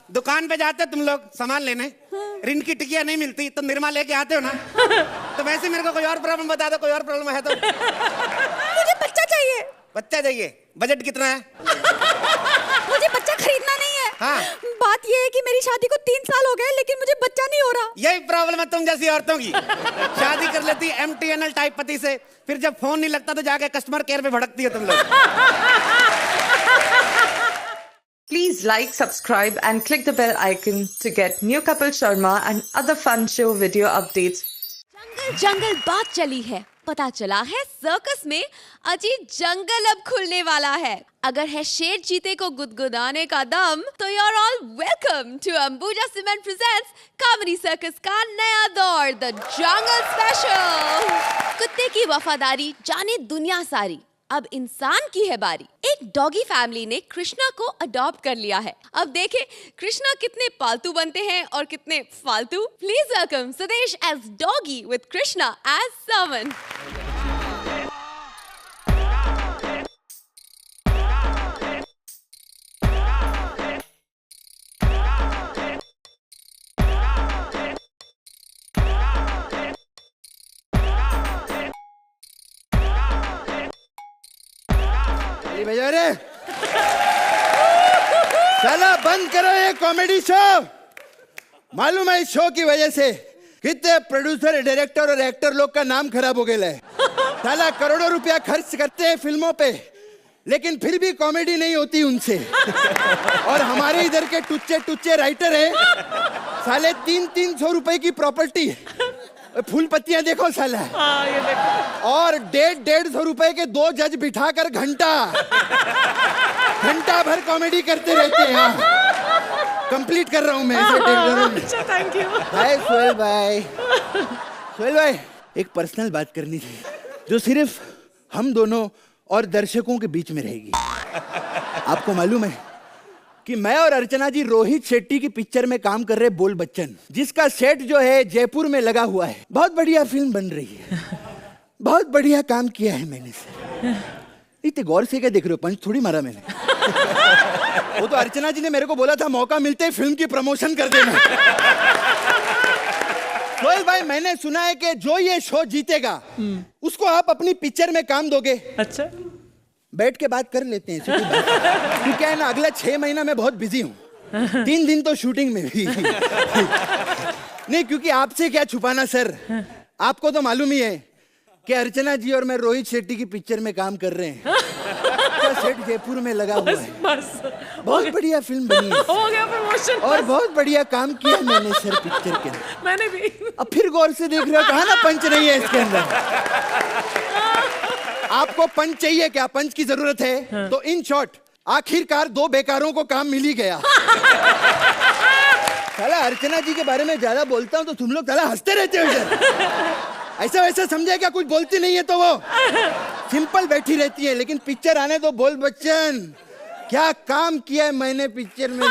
दुकान पे जाते तुम लोग सामान लेने, ऋण की टिकिया नहीं मिलती तो निरमा लेके आते हो ना। तो वैसे मेरे को कोई और प्रॉब्लम बता दो, कोई और प्रॉब्लम है तो। मुझे बच्चा चाहिए। बच्चा चाहिए? बजट कितना है? मुझे बच्चा खरीदना नहीं है। हाँ। बात ये है कि मेरी शादी को 3 साल हो गए लेकिन मुझे बच्चा नहीं हो रहा। यही प्रॉब्लम है तुम जैसी औरतों की। शादी कर लेती MTNL टाइप पति से, फिर जब फोन नहीं लगता तो जाके कस्टमर केयर पे भड़कती है तुम लोग। Please like, subscribe and click the bell icon to get new Kapil Sharma and other fun show video updates. जंगल जंगल बात चली है, पता चला है सर्कस में अजीब जंगल अब खुलने वाला है। अगर है शेर चीते को गुदगुदाने का दम तो you are all welcome to Ambuja cement presents comedy circus का नया दौर, द जंगल स्पेशल। कुत्ते की वफादारी जाने दुनिया सारी, अब इंसान की है बारी। एक डॉगी फैमिली ने कृष्णा को अडॉप्ट कर लिया है। अब देखें कृष्णा कितने पालतू बनते हैं और कितने फालतू। Please welcome Sudesh as doggy with Krishna as समन। भैया रे साला बंद करो ये कॉमेडी शो। मालूम है इस शो की वजह से कितने प्रोड्यूसर, डायरेक्टर और एक्टर लोग का नाम खराब हो गया है। साला करोड़ों रुपया खर्च करते हैं फिल्मों पे लेकिन फिर भी कॉमेडी नहीं होती उनसे। और हमारे इधर के टुच्चे टुच्चे राइटर हैं, साले 300 रुपए की प्रॉपर्टी, फूल पत्तियां देखो साला। ये देखो। और 150 रुपए के 2 जज बिठाकर घंटा भर कॉमेडी करते रहते हैं। कंप्लीट कर रहा हूं मैं इसे। अच्छा, थैंक यू। हाय सोहेल भाई, एक पर्सनल बात करनी थी जो सिर्फ हम दोनों और दर्शकों के बीच में रहेगी। आपको मालूम है कि मैं और अर्चना जी रोहित शेट्टी की पिक्चर में काम कर रहे बोल बच्चन, जिसका सेट जो है जयपुर में लगा हुआ है। बहुत बढ़िया फिल्म बन रही है, बहुत बढ़िया काम किया है मैंने सर। इतने गौर से क्या देख रहे हो, पंच थोड़ी मारा मैंने। वो तो अर्चना जी ने मेरे को बोला था मौका मिलते ही फिल्म की प्रमोशन कर देना। सोहेल भाई, मैंने सुना है कि जो ये शो जीतेगा उसको आप अपनी पिक्चर में काम दोगे। अच्छा, बैठ के बात कर लेते हैं क्योंकि क्या है ना, अगला 6 महीना मैं बहुत बिजी हूँ। 3 दिन तो शूटिंग में भी। नहीं, क्योंकि आपसे क्या छुपाना सर, आपको तो मालूम ही है कि अर्चना जी और मैं रोहित शेट्टी की पिक्चर में काम कर रहे हैं। सेट जयपुर में लगा हुआ है। बस बहुत बढ़िया फिल्म बनी है, हो गया प्रमोशन। और बहुत बढ़िया काम किया मैंने सर पिक्चर के अंदर। मैंने भी। अब फिर गौर से देख रहे हो, कहा ना पंच नहीं है इसके अंदर। आपको पंच चाहिए क्या? पंच की जरूरत है? हाँ। तो इन शॉर्ट आखिरकार 2 बेकारों को काम मिल ही गया। साला अर्चना जी के बारे में ज्यादा बोलता हूँ तो तुम लोग साला हंसते रहते हो इधर। ऐसा वैसा समझे क्या, कुछ बोलती नहीं है तो वो सिंपल बैठी रहती है। लेकिन पिक्चर आने दो बोल बच्चन, क्या काम किया है मैंने पिक्चर में।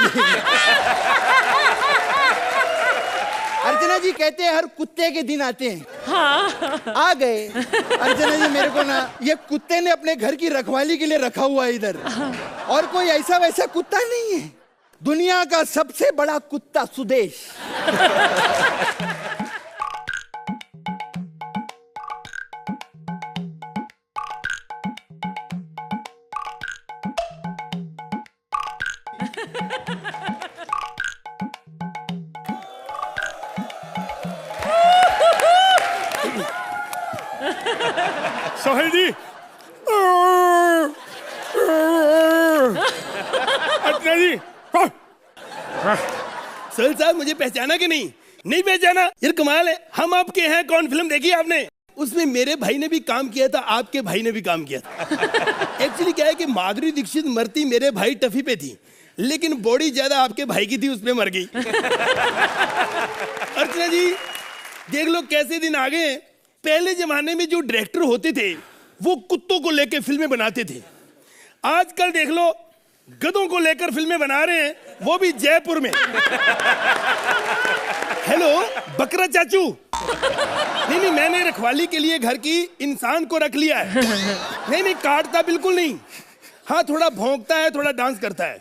अर्चना जी कहते हैं हर कुत्ते के दिन आते हैं। हाँ। आ गए अर्चना जी। मेरे को ना ये कुत्ते ने अपने घर की रखवाली के लिए रखा हुआ है इधर। और कोई ऐसा वैसा कुत्ता नहीं है, दुनिया का सबसे बड़ा कुत्ता सुदेश। सोहेल जी, अर्चना जी। सोहेल साहब, मुझे पहचाना कि नहीं? नहीं पहचाना? यार कमाल है। हम आपके हैं कौन फिल्म देखी आपने? उसमें मेरे भाई ने भी काम किया था, आपके भाई ने भी काम किया था। एक्चुअली क्या है कि माधुरी दीक्षित मरती मेरे भाई टफी पे थी, लेकिन बॉडी ज्यादा आपके भाई की थी, उसमें मर गई। अर्चना जी देख लो कैसे दिन आ गए। पहले जमाने में जो डायरेक्टर होते थे वो कुत्तों को लेकर फिल्में बनाते थे। आजकल देख लो गधों को लेकर फिल्में बना रहे हैं, वो भी जयपुर में। हेलो बकरा चाचू। नहीं, मैंने रखवाली के लिए घर की इंसान को रख लिया है। नहीं, काटता बिल्कुल नहीं। हाँ, थोड़ा भौंकता है, थोड़ा डांस करता है।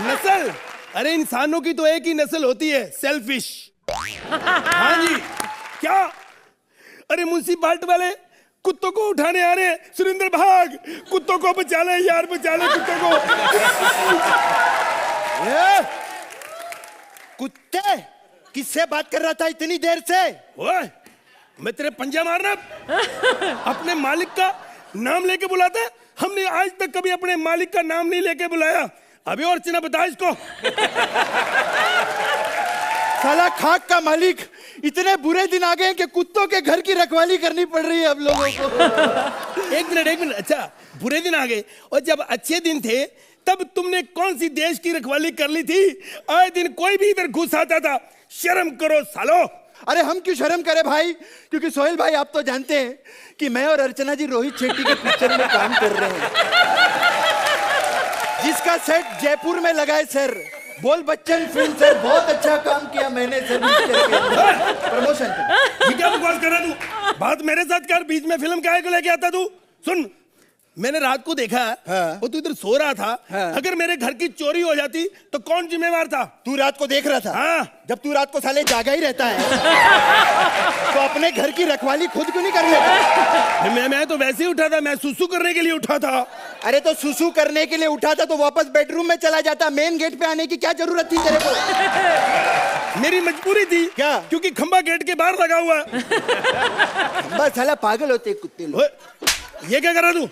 नस्ल? अरे इंसानों की तो एक ही नस्ल होती है, सेल्फिश। हाँ जी। क्या? अरे म्युनिसिपालिटी वाले कुत्तों को उठाने आ रहे हैं। सुरेंद्र भाग, कुत्तों को बचा ले यार, बचा ले कुत्तों को। ये कुत्ते, किससे बात कर रहा था इतनी देर से? ओए, मैं तेरे पंजा मारना? अपने मालिक का नाम लेके बुलाता है? हमने आज तक कभी अपने मालिक का नाम नहीं लेके बुलाया। अभी और चिन्ह बता इसको। साला खाक का मालिक, इतने बुरे दिन आ गए कि कुत्तों के घर की रखवाली करनी पड़ रही है अब लोगों को। एक मिनट। अच्छा, बुरे दिन आ गए, और जब अच्छे दिन थे तब तुमने कौन सी देश की रखवाली कर ली थी? आए दिन कोई भी इधर घुस आता था। शर्म करो सालो। अरे हम क्यों शर्म करें भाई, क्योंकि सोहेल भाई आप तो जानते हैं कि मैं और अर्चना जी रोहित शेट्टी के पिक्चर में काम कर रहे हैं, जिसका सेट जयपुर में लगा है सर। बोल बच्चन फिल्म सर, बहुत अच्छा काम किया मैंने सर प्रमोशन। ये क्या बकवास कर रहा तू? बात मेरे साथ कर, बीच में फिल्म काहे को लेके आता तू? सुन, मैंने रात को देखा, हाँ। वो तू इधर सो रहा था, हाँ। अगर मेरे घर की चोरी हो जाती तो कौन जिम्मेवार था? तू रात को देख रहा था? हाँ। जब तू रात को साले जागा ही रहता है तो अपने घर की रखवाली खुद क्यों नहीं कर लेता? मैं तो वैसे ही उठा था, मैं सुसु करने के लिए उठा था। अरे तो सुसु करने के लिए उठा था तो वापस बेडरूम में चला जाता, मेन गेट पे आने की क्या जरूरत थी तेरे को? मेरी मजबूरी थी। क्या? क्योंकि खंबा गेट के बाहर लगा हुआ है। बस साला पागल होते कुत्ते लोग। ओए, ये क्या कर रहा तू?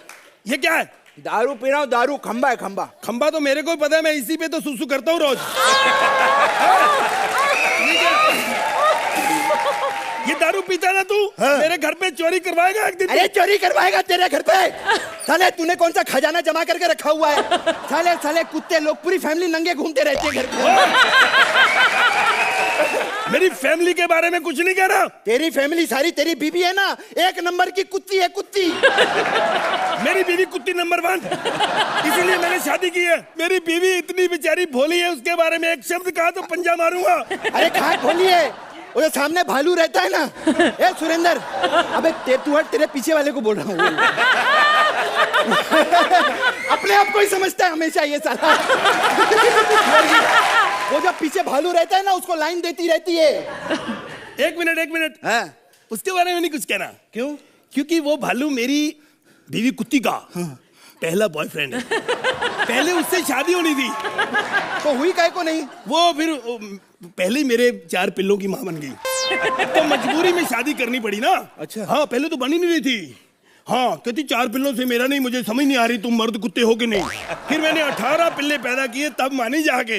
ये क्या है? दारू पी रहा हूँ, दारू। खंबा है खंबा। खंबा तो मेरे को ही पता है, मैं इसी पे तो सुसु करता हूँ रोज। ये दारू पीता ना तू? हाँ। मेरे घर पे चोरी करवाएगा एक दिन? अरे चोरी करवाएगा तेरे घर पे? साले तूने कौन सा खजाना जमा करके रखा हुआ है? साले साले कुत्ते लोग, पूरी फैमिली नंगे घूमते रहते हैं घर पे। मेरी फैमिली के बारे में कुछ नहीं कह रहा। तेरी फैमिली सारी, तेरी बीबी है ना, एक नंबर की कुत्ती है, कुत्ती। मेरी बीवी कुत्ती नंबर 1, इसीलिए मैंने शादी की है। मेरी बीवी इतनी बेचारी भोली है, उसके बारे में एक शब्द कहा तो पंजा मारूंगा। अरे खाक भोली है, वो जो सामने भालू रहता है ना। ए सुरेंद्र, अबे तू हट, तेरे पीछे वाले को बोल रहा हूँ। अपने आप को ही समझता है हमेशा ये साला। वो जब पीछे भालू रहता है ना, उसको लाइन देती रहती है। एक मिनट। हाँ। उसके बारे में नहीं कुछ कहना। क्यों? क्योंकि वो भालू मेरी बीवी कुत्ती का पहला बॉयफ्रेंड है। पहले उससे शादी होनी थी। तो हुई काहे को नहीं? वो फिर पहले ही मेरे 4 पिल्लों की मां बन गई, तो मजबूरी में शादी करनी पड़ी ना। अच्छा। हाँ, पहले तो बनी नहीं रही थी। हाँ, कहती 4 पिल्लों से मेरा नहीं, मुझे समझ नहीं आ रही तुम मर्द कुत्ते हो कि नहीं। फिर मैंने 18 पिल्ले पैदा किए, तब मानी जाके।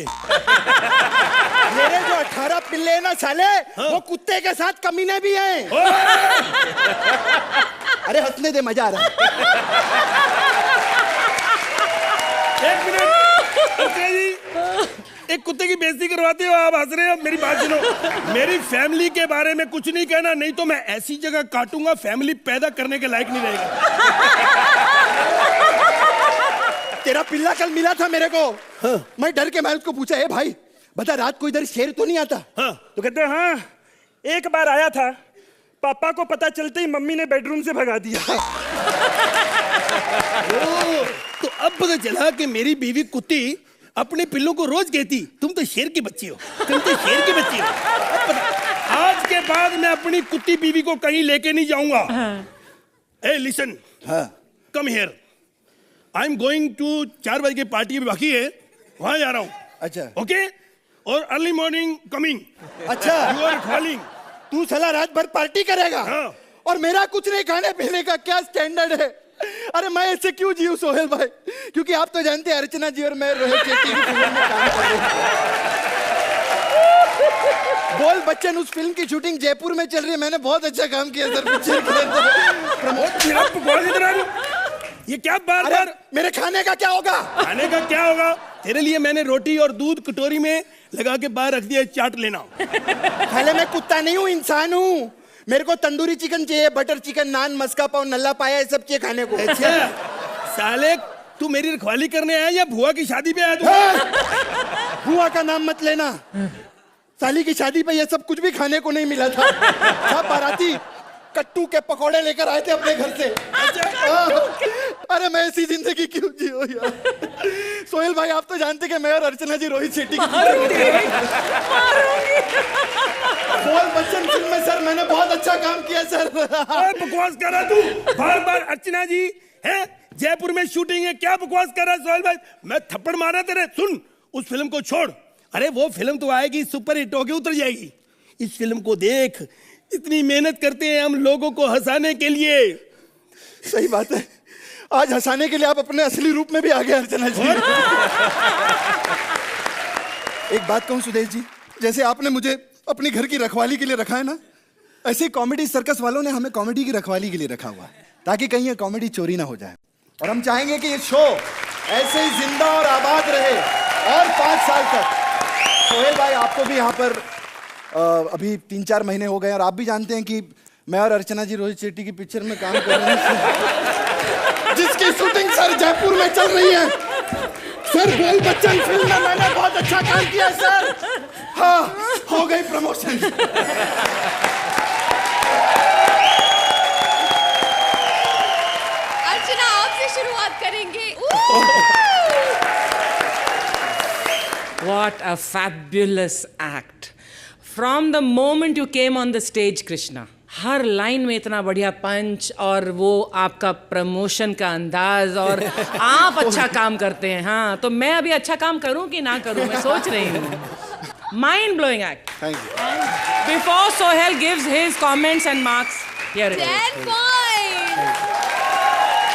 मेरे जो 18 पिल्ले हैं ना साले, हाँ। वो कुत्ते के साथ कमीने भी हैं। अरे हंसने दे, मजा आ रहा है। एक मिनट, अर्चना जी, एक कुत्ते की बेइज्जती करवाते हो आप, हंस रहे हो। मेरी बात सुनो, मेरी फैमिली के बारे में कुछ नहीं कहना, नहीं तो मैं ऐसी जगह काटूंगा फैमिली पैदा करने के लायक नहीं रहेगा। तेरा पिल्ला कल मिला था मेरे को। हाँ। मैं डर के मैं उसको पूछा, ए भाई बता, रात को इधर शेर तो नहीं आता? हाँ। तो कहते हैं हाँ, एक बार आया था, पापा को पता चलते ही मम्मी ने बेडरूम से भगा दिया। तो अब पता चला कि मेरी बीवी कुत्ती अपने पिल्लों को रोज कहती तुम तो शेर की बच्ची हो, तुम तो शेर की बच्ची हो। आज के बाद मैं अपनी कुत्ती बीवी को कहीं लेके नहीं जाऊंगा। ए listen, come here, I am going to 4 बजे की पार्टी बाकी है, वहां जा रहा हूँ। अच्छा। ओके, और अर्ली मॉर्निंग कमिंग। अच्छा। You are calling. तू साला रात भर पार्टी करेगा? हाँ। और मेरा कुछ नहीं खाने पीने का क्या स्टैंडर्ड है? अरे मैं ऐसे क्यों जीऊं सोहेल भाई? क्योंकि आप तो जानते हैं अर्चना जी और मैं रोहित शेट्टी की फिल्म में काम कर रहे हैं। बोल बच्चन, उस फिल्म की शूटिंग जयपुर में चल रही है। मैंने बहुत अच्छा काम किया सर पिक्चर के अंदर। ये क्या बार-बार? मेरे खाने का क्या होगा? खाने का क्या होगा? तेरे लिए मैंने रोटी और दूध कटोरी में लगा के बाहर रख दिया, चाट लेना। पहले मैं कुत्ता नहीं हूँ, इंसान हूँ। मेरे को तंदूरी चिकन चाहिए, बटर चिकन, नान, मस्का पाव, नल्ला पाया, ये सब चाहिए खाने को। अच्छा साले, तू मेरी रखवाली करने आया या भुआ की शादी पे आया तू? हाँ। भुआ का नाम मत लेना। साली की शादी पे ये सब कुछ भी खाने को नहीं मिला था। सब बाराती कट्टू के पकौड़े लेकर आए थे अपने घर से। अरे मैं ऐसी जिंदगी क्यों जियो यार। सोहेल भाई आप तो जानते कि मैं और अर्चना जी रोहित शेट्टी की बोल बच्चन फिल्म में सर मैंने बहुत अच्छा काम किया सर। बकवास कर रहा तू, बार बार अर्चना जी है, जयपुर में शूटिंग है, क्या बकवास कर रहा है सोहेल भाई? मैं थप्पड़ मारा तेरे। सुन, उस फिल्म को छोड़, अरे वो फिल्म तो आएगी, सुपर हिट होके उतर जाएगी। इस फिल्म को देख, इतनी मेहनत करते हैं हम लोगों को हंसाने के लिए। सही बात है, आज हंसाने के लिए आप अपने असली रूप में भी आ गए अर्चना जी। एक बात कहूं सुदेश जी, जैसे आपने मुझे अपनी घर की रखवाली के लिए रखा है ना, ऐसे ही कॉमेडी सर्कस वालों ने हमें कॉमेडी की रखवाली के लिए रखा हुआ है, ताकि कहीं ये कॉमेडी चोरी ना हो जाए। और हम चाहेंगे कि ये शो ऐसे ही जिंदा और आबाद रहे और 5 साल तक। सोहेल भाई आपको भी यहाँ पर अभी 3-4 महीने हो गए और आप भी जानते हैं कि मैं और अर्चना जी रोहित शेट्टी की पिक्चर में काम कर रहे हैं जिसकी शूटिंग सर जयपुर में चल रही है। सर बोल बच्चन फिल्म में मैंने बहुत अच्छा काम किया सर। हाँ, हो गई प्रमोशन। अर्चना आपसे शुरुआत करेंगे। What a fabulous act. From the moment you came on the stage, Krishna, her line में इतना बढ़िया पंच और वो आपका प्रमोशन का अंदाज, और आप अच्छा काम करते हैं। हाँ, तो मैं अभी अच्छा काम करूं कि ना करूं, मैं सोच रही हूँ। Mind blowing act. Thank you. Before Sohail gives his comments and marks, here it is. 10 points.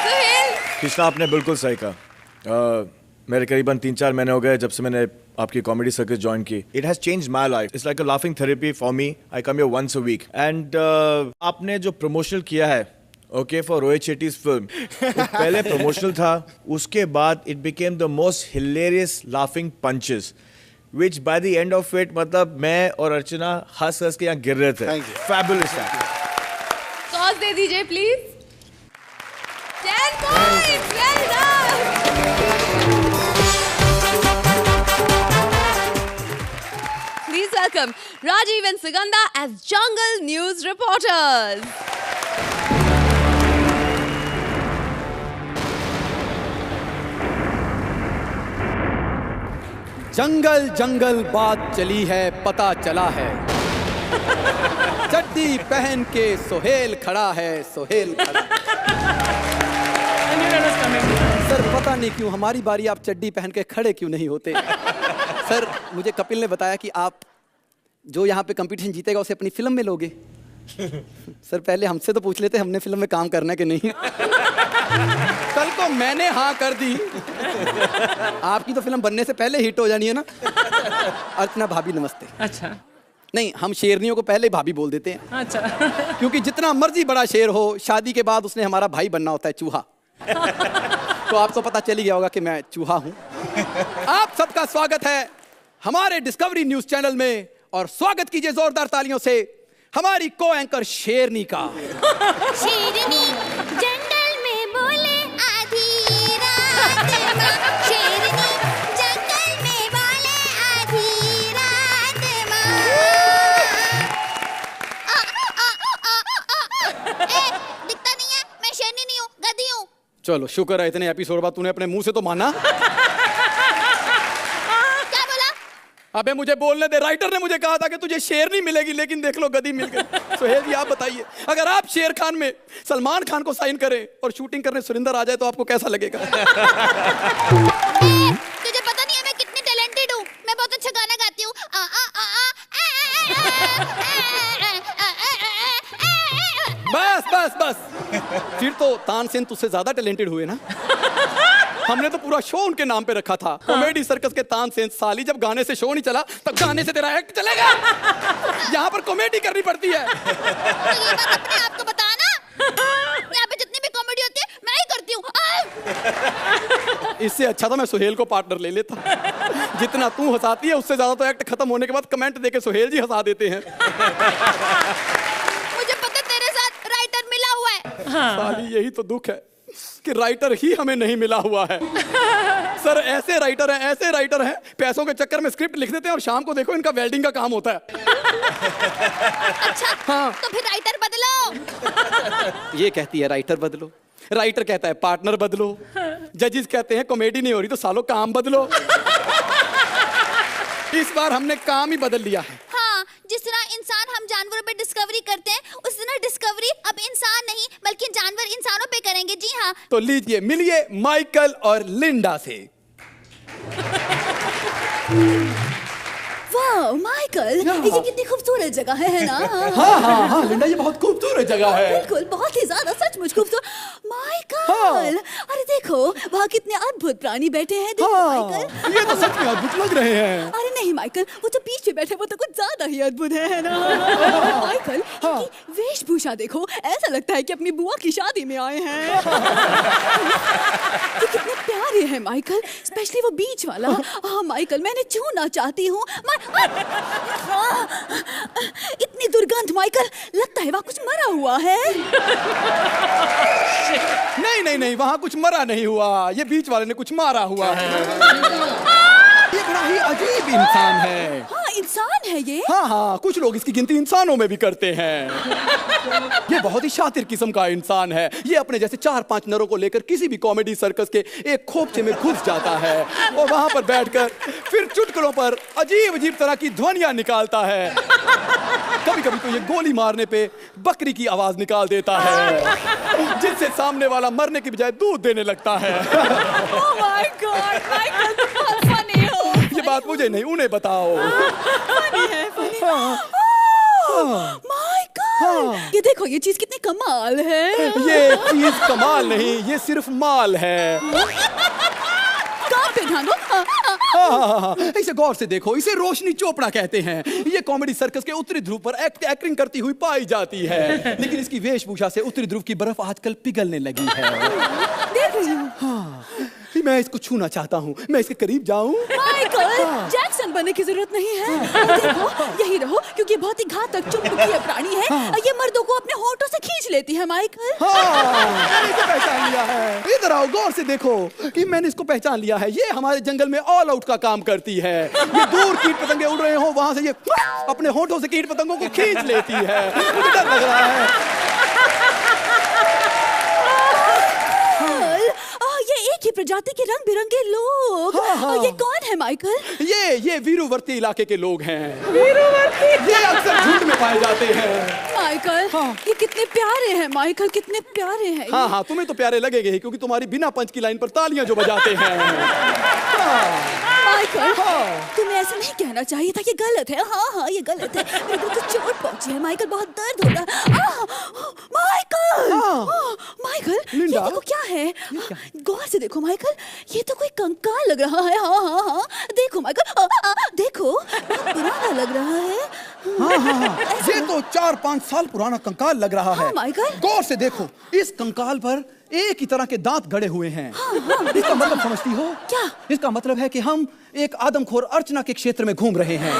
Sohail, Krishna आपने बिल्कुल सही कहा। मेरे करीबन 3-4 महीने हो गए जब से मैंने आपकी कॉमेडी सर्कस ज्वाइन की। It has changed my life. It's like a laughing therapy for me. I come here once a week and आपने जो प्रमोशनल किया है okay for Rohit Shetty's film, पहले प्रमोशनल था, उसके बाद it became the most hilarious laughing punches which by the end of it मतलब मैं और अर्चना हंस हंस के यहाँ गिर रहे थे। फैबुलस। टॉस दे दीजिए please. 10 points. Well done. Please welcome Rajiv and Sugandha as Jungle News reporters. जंगल जंगल बात चली है, पता चला है। चड्डी पहन के सोहेल खड़ा है, सोहेल खड़ा। सर पता नहीं क्यों हमारी बारी आप चड्डी पहन के खड़े क्यों नहीं होते। सर मुझे कपिल ने बताया कि आप जो यहाँ पे कंपटीशन जीतेगा उसे अपनी फिल्म में लोगे। सर पहले हमसे तो पूछ लेते, हमने फिल्म में काम करना है कि नहीं। कल को मैंने हाँ कर दी, आपकी तो फिल्म बनने से पहले हिट हो जानी है ना। अर्चना भाभी नमस्ते। अच्छा, नहीं हम शेरनियों को पहले भाभी बोल देते हैं। अच्छा। क्योंकि जितना मर्जी बड़ा शेर हो, शादी के बाद उसने हमारा भाई बनना होता है, चूहा। तो आपको पता चल ही गया होगा कि मैं चूहा हूं। आप सबका स्वागत है हमारे डिस्कवरी न्यूज चैनल में, और स्वागत कीजिए जोरदार तालियों से हमारी को एंकर शेरनी का। शेरनी जंगल में बोले आधी रात माँ, शेरनी जंगल में बोले आधी रात माँ। दिखता नहीं है, मैं शेरनी नहीं हूँ, गधी हूँ। चलो शुक्र है इतने एपिसोड बाद तूने अपने मुंह से तो माना। क्या बोला? अबे मुझे बोलने दे, राइटर ने मुझे कहा था कि तुझे शेर नहीं मिलेगी, लेकिन देख लो गधी मिल गई। सोहेल जी आप बताइए, अगर आप शेर खान में सलमान खान को साइन करें और शूटिंग करने सुरिंदर आ जाए तो आपको कैसा लगेगा? तुझे पता नहीं है मैं कितनी टैलेंटेड हूँ, मैं बहुत अच्छा गाना गाती हूँ। बस बस बस, फिर तो तानसेन तुझसे ज्यादा टैलेंटेड हुए ना। हमने तो पूरा शो उनके नाम पे रखा था, कॉमेडी सर्कस के तानसेन। साली जब गाने से शो नहीं चला तब गाने से तेरा एक्ट चलेगा। यहाँ पर कॉमेडी करनी पड़ती है। तो ये बात अपने आप को बता ना, यहाँ पे जितनी भी कॉमेडी होती है मैं ही करती हूँ। इससे अच्छा था मैं सोहेल को पार्टनर ले लेता। जितना तू हंसाती है उससे ज्यादा तो एक्ट खत्म होने के बाद कमेंट देके सोहेल जी हंसा देते हैं। मुझे पता तेरे साथ राइटर मिला हुआ है। साली यही तो दुख है कि राइटर ही हमें नहीं मिला हुआ है। सर ऐसे राइटर हैं पैसों के चक्कर में स्क्रिप्ट लिख देते हैं और शाम को देखो इनका वेल्डिंग का काम होता है। अच्छा हाँ। तो फिर राइटर बदलो। ये कहती है राइटर बदलो, राइटर कहता है पार्टनर बदलो, जजेस कहते हैं कॉमेडी नहीं हो रही तो सालों काम बदलो। इस बार हमने काम ही बदल लिया है। हाँ, जिस तरह इंसान हम जानवरों पे डिस्कवरी करते हैं, उस तरह डिस्कवरी अब इंसान नहीं बल्कि जानवर इंसानों पे करेंगे। जी हाँ। तो लीजिए मिलिए माइकल और लिंडा से। वाह माइकल, ये कितनी खूबसूरत जगह है ना। हाँ हाँ हाँ लिंडा, ये बहुत खूबसूरत जगह है। बिल्कुल, बहुत ही ज्यादा, सचमुच खूबसूरत। माइकल, अरे देखो वहाँ कितने अद्भुत प्राणी बैठे हैं। देखो माइकल, ये तो सच में अद्भुत लग रहे हैं। अरे नहीं माइकल, वो जो पीछे बैठे वो तो कुछ ज्यादा ही अद्भुत है ना। माइकल, इनकी वेशभूषा देखो, ऐसा लगता है कि अपनी बुआ की शादी में आए हैं। ये कितने प्यारे हैं माइकल, स्पेशली वो बीच वाला। हाँ माइकल, मैंने छूना चाहती हूँ। इतनी दुर्गंध माइकल, लगता है वहाँ कुछ मरा हुआ है। नहीं नहीं नहीं, वहाँ कुछ मरा नहीं हुआ, ये बीच वाले ने कुछ मारा हुआ है। ये बड़ा ही अजीब इंसान है। हाँ इंसान है ये। हाँ हाँ, कुछ लोग इसकी गिनती इंसानों में भी करते हैं। ये बहुत ही शातिर किस्म का इंसान है। ये अपने जैसे 4-5 नरों को लेकर किसी भी कॉमेडी सर्कस के एक खोपचे में घुस जाता है और वहां पर बैठकर फिर चुटकुलों पर अजीब अजीब तरह की ध्वनियां निकालता है। कभी कभी तो ये गोली मारने पे बकरी की आवाज निकाल देता है, जिससे सामने वाला मरने की बजाय दूध देने लगता है। Oh my God, माइकल तुम बहुत funny हो। ये बात मुझे नहीं, उन्हें बताओ। funny है, funny। माइकल, ये देखो ये चीज कितनी कमाल है। ये चीज कमाल नहीं, ये सिर्फ माल है। कहाँ पे ढांगो? इसे गौर से देखो, इसे रोशनी चोपड़ा कहते हैं। ये कॉमेडी सर्कस के उत्तरी ध्रुव पर एक्टिंग करती हुई पाई जाती है, लेकिन इसकी वेशभूषा से उत्तरी ध्रुव की बर्फ आजकल पिघलने लगी है। देख रही हूँ। हाँ, मैं इसको छूना चाहता हूँ, मैं इसके करीब जाऊँ। माइकल, जैक्सन बनने की जरूरत नहीं है। देखो यही रहो, क्योंकि बहुत ही घातक चुंबकीय प्राणी है। ये मर्दों को अपने होठों से खींच लेती है माइकल। मैंने इसे पहचान लिया है। इधर आओ, गौर से देखो कि मैंने इसको पहचान लिया है। ये हमारे जंगल में ऑल आउट का काम करती है। ये दूर कीट पतंगे उड़ रहे हो, वहां से ये अपने होठों से कीट पतंगों को खींच लेती है। मुझे डर लग रहा है। ये एक ही प्रजाति के रंग बिरंगे लोग। ये कौन है माइकल? ये वीरूवर्ती इलाके के लोग हैं। वीरूवर्ती, ये अक्सर झुंड में पाए जाते हैं। माइकल, ये कितने प्यारे हैं माइकल, कितने प्यारे हैं। हाँ हाँ, तुम्हें तो प्यारे लगेंगे ही, क्योंकि तुम्हारी बिना पंच की लाइन पर तालियां जो बजाते हैं। माइकल, तुम्हें ऐसा नहीं कहना चाहिए था, ये गलत है। हाँ हाँ ये गलत है। मेरे को तो चोट पहुंची है माइकल, बहुत दर्द हो रहा है। माइकल, ये देखो क्या है, गौर से देखो माइकल, ये तो कोई कंकाल लग रहा है। हाँ हाँ हाँ, देखो माइकल, देखो पुराना लग रहा है। हाँ हाँ, ये तो 4-5 साल पुराना कंकाल लग रहा है। माइकल, गौर से देखो, इस कंकाल पर एक ही तरह के दांत गड़े हुए हैं। इसका मतलब समझती हो क्या? इसका मतलब है कि हम एक आदमखोर अर्चना के क्षेत्र में घूम रहे हैं।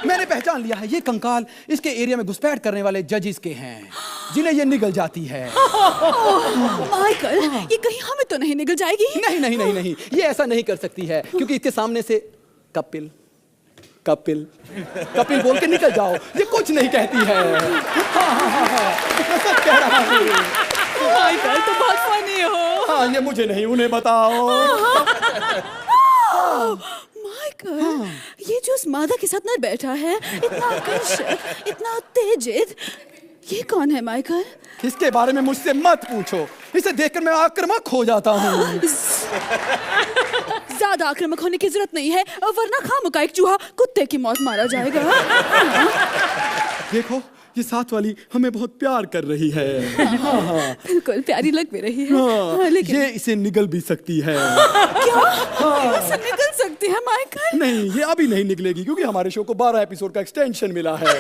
मैंने पहचान लिया है, ये कंकाल इसके एरिया में घुसपैठ करने वाले जजेस के हैं, जिन्हें ये निगल जाती है। माइकल, ये कहीं हमें तो नहीं निगल जाएगी? नहीं नहीं नहीं नहीं, ये ऐसा नहीं कर सकती है, क्योंकि इसके सामने से कपिल कपिल कपिल बोल के निकल जाओ, ये कुछ नहीं कहती है। मैं सच कह रहा हूँ। माइकल तो बहुत फनी हो। हाँ, ये मुझे नहीं, उन्हें बताओ। माइकल, ये जो उस मादा के साथ नर बैठा है, इतना आकर्षक, इतना उत्तेजित, ये कौन है माइकल? इसके बारे में मुझसे मत पूछो, इसे देखकर मैं आक्रामक हो जाता हूँ। ज्यादा आक्रामक होने की जरूरत नहीं है, वरना खामखा एक चूहा कुत्ते की मौत मारा जाएगा। देखो, ये साथ वाली हमें बहुत प्यार कर रही है। बिल्कुल प्यारी लग भी रही है। लेकिन ये इसे निगल भी सकती है। क्या? ऐसा निकल सकती है माइकल? नहीं, ये अभी नहीं निकलेगी, क्योंकि हमारे शो को 12 एपिसोड का एक्सटेंशन मिला है।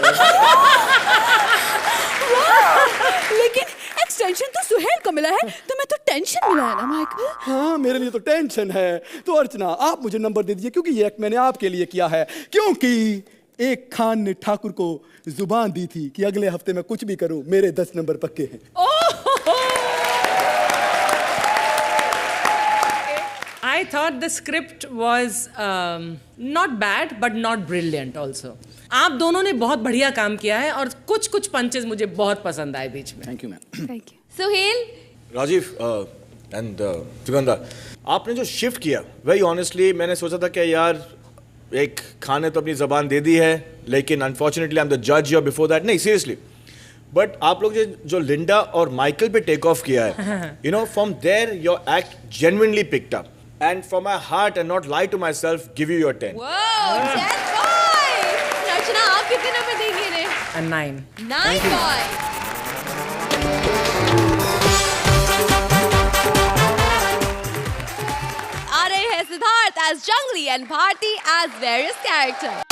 लेकिन एक्सटेंशन तो सुहेल को मिला है, तुम्हें तो टेंशन मिला है ना माइकल? हाँ, मेरे लिए तो टेंशन है। तो अर्चना, आप मुझे नंबर दे दीजिए, क्योंकि ये एक्ट मैंने आपके लिए किया है। क्योंकि एक खान ने ठाकुर को जुबान दी थी कि अगले हफ्ते मैं कुछ भी करूं, मेरे 10 नंबर पक्के हैं। I thought the script was not bad but not brilliant also. आप दोनों ने बहुत बढ़िया काम किया है और कुछ पंचेस मुझे बहुत पसंद आए बीच में। Thank you ma'am. Thank you. Suhail, Rajeev and Sugandha, आपने जो शिफ्ट किया, वेरी ऑनेस्टली मैंने सोचा था कि यार एक खाने तो अपनी जबान दे दी है, लेकिन अनफॉर्चुनेटली आई एम द जज योर बिफोर दैट, नहीं सीरियसली, बट आप लोग जो लिंडा और माइकल पे टेक ऑफ किया है, you know from there your act genuinely picked up, and from my heart and not lie to myself give you your 10. Wow, 10 points. Rachna, आप कितने नंबर देंगे इन्हें? A 9. 9 points. आ रहे हैं Siddharth as Jungly and Bharti as various characters.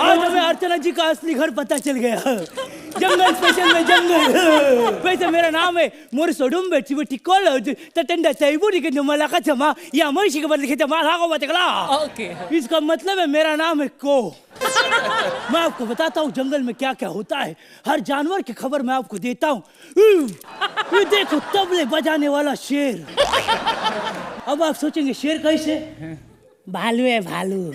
आज हमें अर्चना जी का असली घर पता चल गया। जंगल स्पेशल में जंगल। वैसे मेरा नाम है मोर सोडुम बेटी बेटी कॉलेज तटंडा चाहिए के नमला का जमा या मर्शी के बदले जमा लागा बतगला। ओके, इसका मतलब है मेरा नाम है को। मैं आपको बताता हूँ जंगल में क्या क्या होता है, हर जानवर की खबर मैं आपको देता हूँ। ये देखो तबले बजाने वाला शेर। अब आप सोचेंगे शेर कैसे? भालू है भालू।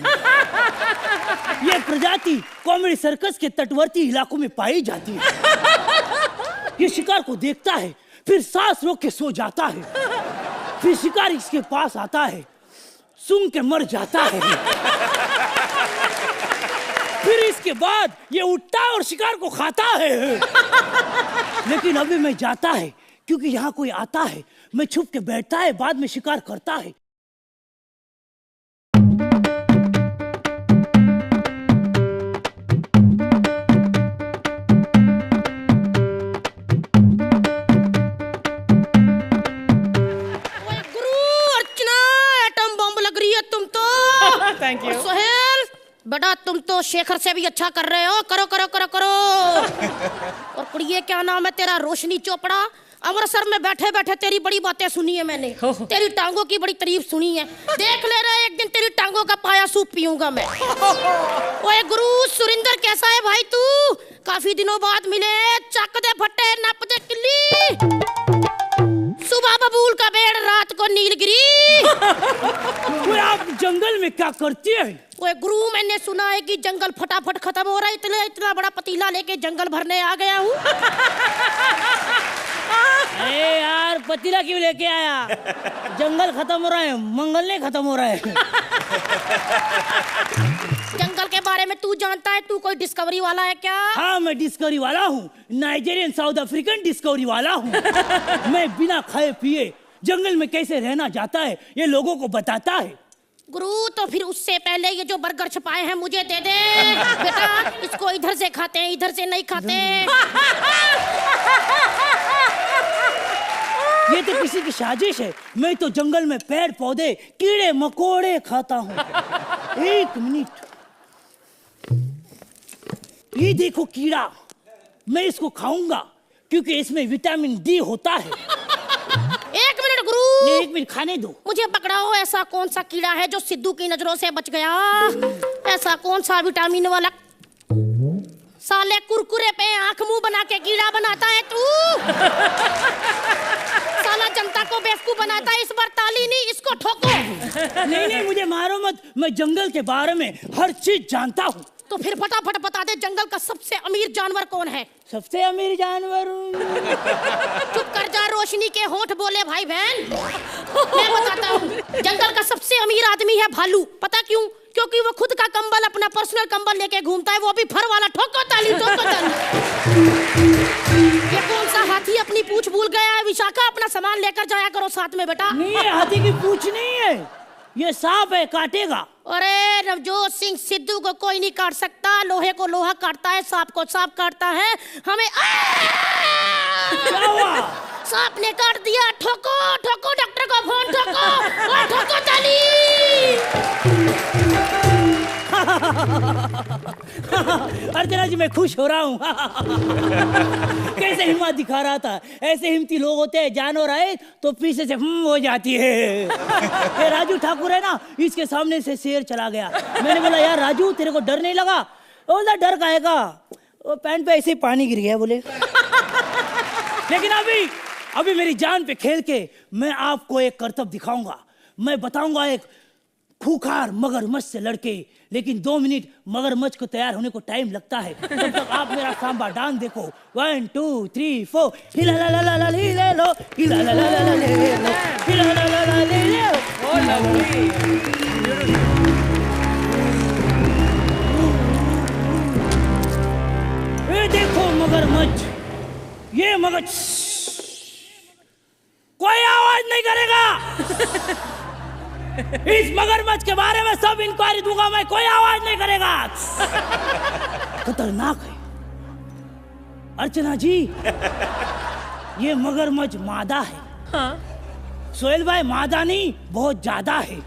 ये प्रजाति कॉमेडी सर्कस के तटवर्ती इलाकों में पाई जाती है। ये शिकार को देखता है, फिर सांस रोक के सो जाता है, फिर शिकार इसके पास आता है, सूंघ के मर जाता है, फिर इसके बाद ये उठता है और शिकार को खाता है। लेकिन अभी मैं जाता है क्योंकि यहाँ कोई आता है, मैं छुप के बैठता है, बाद में शिकार करता है। Thank you. सोहेल बेटा तुम तो शेखर से भी अच्छा कर रहे हो, करो करो करो करो। और कुड़िए क्या नाम है तेरा? रोशनी चोपड़ा। अमृतसर में बैठे बैठे तेरी बड़ी बातें सुनी है मैंने, तेरी टांगों की बड़ी तारीफ सुनी है। देख ले रहा है एक दिन तेरी टांगों का पाया सूप पीऊंगा मैं। ओए गुरु सुरिंदर कैसा है भाई तू? काफी दिनों बाद मिले, चक दे फट्टे नप दे किल्ली। सुबह बबूल का बेड़ रात को नीलगिरी। आप जंगल में क्या करती है? ओए गुरु मैंने सुना है कि जंगल फटाफट खत्म हो रहा है, इसलिए इतना बड़ा पतीला लेके जंगल भरने आ गया हूँ। अरे यार पतीला क्यों लेके आया? जंगल खत्म हो रहा है, मंगल नहीं खत्म हो रहा है। जंगल के बारे में तू जानता है? तू कोई डिस्कवरी वाला है क्या? हाँ मैं डिस्कवरी वाला हूँ, नाइजीरियन साउथ अफ्रीकन डिस्कवरी वाला हूँ। मैं बिना खाए पिए जंगल में कैसे रहना जाता है ये लोगों को बताता है। गुरु तो फिर उससे पहले ये जो बर्गर छपाए हैं मुझे दे दे बेटा। इसको इधर से खाते हैं, इधर से नहीं खाते। ये तो किसी की साजिश है। मैं तो जंगल में पेड़ पौधे कीड़े मकोड़े खाता हूँ। एक मिनट, ये देखो कीड़ा, मैं इसको खाऊंगा क्योंकि इसमें विटामिन डी होता है। एक मिनट गुरु, एक मिनट खाने दो। मुझे पकड़ाओ, ऐसा कौन सा कीड़ा है जो सिद्धू की नजरों से बच गया? ऐसा कौन सा विटामिन वाला? साले कुरकुरे पे आंख मुंह बना के कीड़ा बनाता है तू। साला जनता को बेवकूफ बनाता है। इस बार ताली नहीं, इसको ठोको। नहीं मुझे मारो मत, मैं जंगल के बारे में हर चीज जानता हूँ। तो फिर फटाफट बता दे, जंगल का सबसे अमीर जानवर कौन है? सबसे अमीर जानवर? चुप कर जा, रोशनी के होंठ बोले भाई बहन। मैं बताता हूँ, जंगल का सबसे अमीर आदमी है भालू। पता क्यों? क्योंकि वो खुद का कंबल, अपना पर्सनल कंबल लेके घूमता है, वो भी फर वाला। ठोको ताली, ठोको ताली। ये कौन सा हाथी अपनी पूंछ भूल गया है? विशाखा अपना सामान लेकर जाया करो साथ में बेटा। नहीं हाथी की पूंछ नहीं है, ये सांप है, काटेगा। अरे नवजोत सिंह सिद्धू को कोई नहीं काट सकता, लोहे को लोहा काटता है, सांप को सांप काटता है। हमें सांप ने काट दिया। ठोको ठोको, डॉक्टर को फोन ठोको। और ठोको ताली। अर्चना जी मैं खुश हो रहा हूँ। कैसे हिम्मत दिखा रहा था, ऐसे हिम्मती लोग होते हैं, जानवर आए तो पीछे से हो जाती है। ये राजू ठाकुर है ना, इसके सामने से शेर चला गया। मैंने बोला यार राजू तेरे को डर नहीं लगा? बोला डर काहेगा, वो पैंट पे ऐसे ही पानी गिर गया बोले। लेकिन अभी मेरी जान पे खेल के मैं आपको एक करतब दिखाऊंगा। मैं बताऊंगा एक खूंखार मगरमच्छ से लड़के, लेकिन 2 मिनट मगरमच्छ को तैयार होने को टाइम लगता है। तब तक आप मेरा सांबा डांस देखो। 1 2 3 4 हिला ला ला ला ला ले लो, हिला ला ला ला ला ले लो, हिला ला ला ला ले लो। ओ लवली, ये देखो मगरमच्छ, ये मगरमच्छ कोई आवाज नहीं करेगा। इस मगरमच्छ के बारे में सब इंक्वायरी दूंगा मैं, कोई आवाज नहीं करेगा। खतरनाक है अर्चना जी, ये मगरमच्छ मादा है। हाँ? सोहेल भाई मादा नहीं, बहुत ज्यादा है।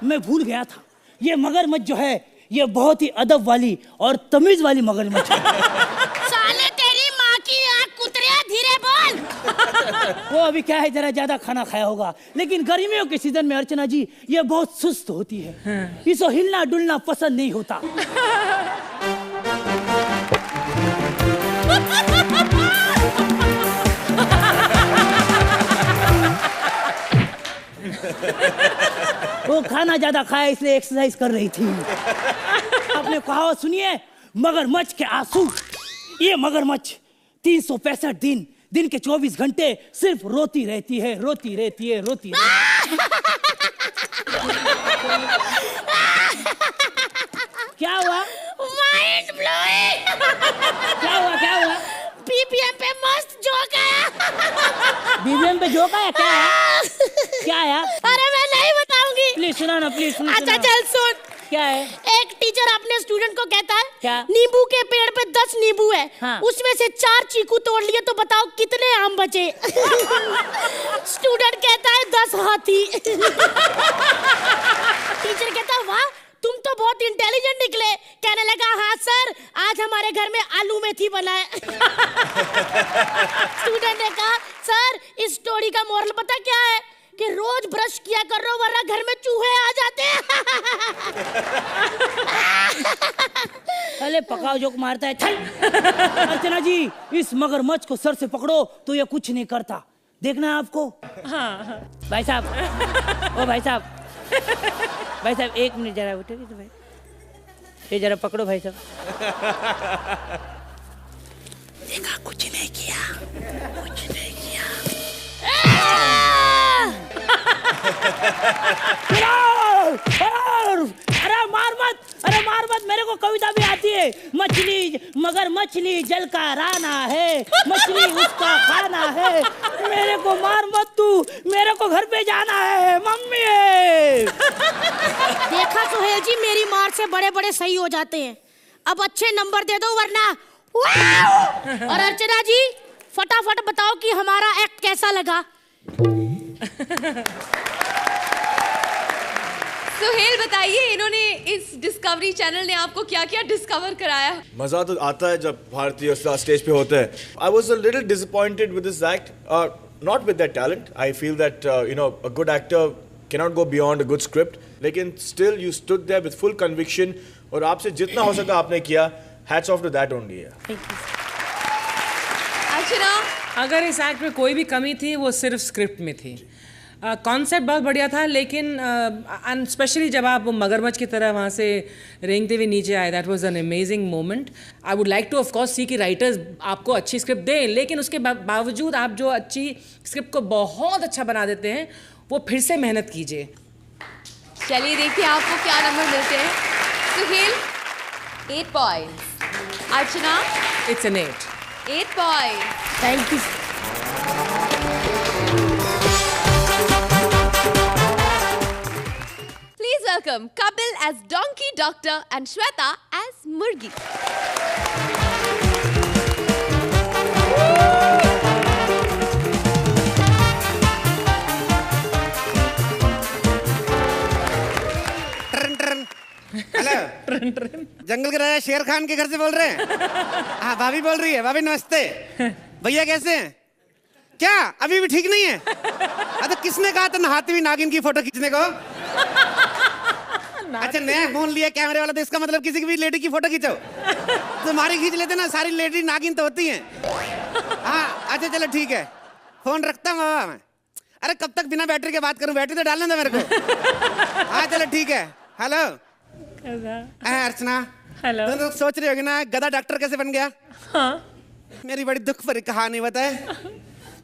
मैं भूल गया था, ये मगरमच्छ जो है ये बहुत ही अदब वाली और तमीज वाली मगरमच्छ है। साले तेरी माँ की आँख कुतरिया, धीरे बोल। वो अभी क्या है, जरा ज्यादा खाना खाया होगा। लेकिन गर्मियों के सीजन में अर्चना जी ये बहुत सुस्त होती है। इसको हिलना डुलना पसंद नहीं होता। वो खाना ज्यादा खाया इसलिए एक्सरसाइज कर रही थी। आपने कहावत सुनिए, मगरमच्छ के आंसू। ये मगरमच्छ 365 दिन के 24 घंटे सिर्फ रोती रहती है, रोती रहती है, रोती रहती है। क्या हुआ? Mind blowing. क्या हुआ? क्या हुआ? बीबीएम पे मस्त जोक आया। बीबीएम पे जोक आया? क्या है? क्या है? अरे मैं नहीं बताऊंगी। प्लीज सुना ना, प्लीज सुना। अच्छा चल सुन। क्या है? एक टीचर अपने स्टूडेंट को कहता है, क्या? नींबू के पेड़ पे 10 नींबू है। हाँ। उसमें से 4 चीकू तोड़ लिए तो बताओ कितने आम बचे? स्टूडेंट कहता है 10 हाथी। टीचर कहता है वाह तुम तो बहुत इंटेलिजेंट निकले। कहने लगा हाँ सर, आज हमारे घर में आलू मेथी बना है। स्टूडेंट ने कहा सर इस स्टोरी का मोरल पता क्या है? कि रोज ब्रश किया करो वरना घर में चूहे आ जाते हैं। अरे पकाओ जोक मारता है। अर्चना जी इस मगरमच्छ को सर से पकड़ो तो ये कुछ नहीं करता। देखना है आपको? हाँ। भाई साहब, ओ भाई साहब, भाई साहब 1 मिनट जरा उठोगे तो भाई, ये जरा पकड़ो भाई साहब। देखा कुछ नहीं किया, कुछ नहीं किया। अरे मार मत, मेरे को कविता भी आती है। मछली मगर मछली जल का राना है, मछली उसका खाना है। मेरे को मार मत तू, मेरे को घर पे जाना है, मम्मी है। देखा सुहेल जी मेरी मार से बड़े बड़े सही हो जाते हैं। अब अच्छे नंबर दे दो वरना। और अर्चना जी फटाफट बताओ कि हमारा एक्ट कैसा लगा? सुहेल बताइए, इन्होंने इस डिस्कवरी चैनल ने आपको क्या क्या डिस्कवर कराया? मजा तो आता है जब भारतीय स्टेज पे होते हैं। I was a little disappointed with this act, not with that talent. I feel that you know a good actor cannot go beyond a good script, लेकिन still you stood there with full conviction और आपसे जितना हो सका आपने किया। hats off to that only। अर्चना, अगर इस एक्ट में कोई भी कमी थी वो सिर्फ स्क्रिप्ट में थी। कॉन्सेप्ट बहुत बढ़िया था, लेकिन स्पेशली जब आप मगरमच्छ की तरह वहाँ से रेंगते हुए नीचे आए, that was an amazing moment. I would like to of course see कि राइटर्स आपको अच्छी स्क्रिप्ट दें, लेकिन उसके बावजूद आप जो अच्छी स्क्रिप्ट को बहुत अच्छा बना देते हैं वो फिर से मेहनत कीजिए। चलिए देखते हैं आपको क्या नंबर मिलते हैं। Suhail 8 points, Archana it's an 8 points. Thank you. Please welcome Kapil as Donkey Doctor and Shweta as Murgi. जंगल के राजा शेर खान के घर से बोल रहे हैं? हाँ भाभी बोल रही है। भाभी नमस्ते। भैया कैसे हैं? क्या अभी भी ठीक नहीं है? तो किसने कहा था नहाती हुई नागिन की फोटो खींचने को? अच्छा नया फोन लिया कैमरे वाला, तो इसका मतलब किसी की भी लेडी की फोटो खींचो। तुम्हारी खींच लेते ना, सारी लेडी नागिन तो होती हैं। हाँ अच्छा चलो ठीक है, फोन रखता हूँ बाबा मैं। अरे कब तक बिना बैटरी के बात करूं, बैटरी तो डालने दो मेरे को। हाँ चलो ठीक है। हेलो अर्चना। हेलो। तुम लोग सोच रहे होगे ना गधा डॉक्टर कैसे बन गया? हाँ। मेरी बड़ी दुख भरी कहानी बताए।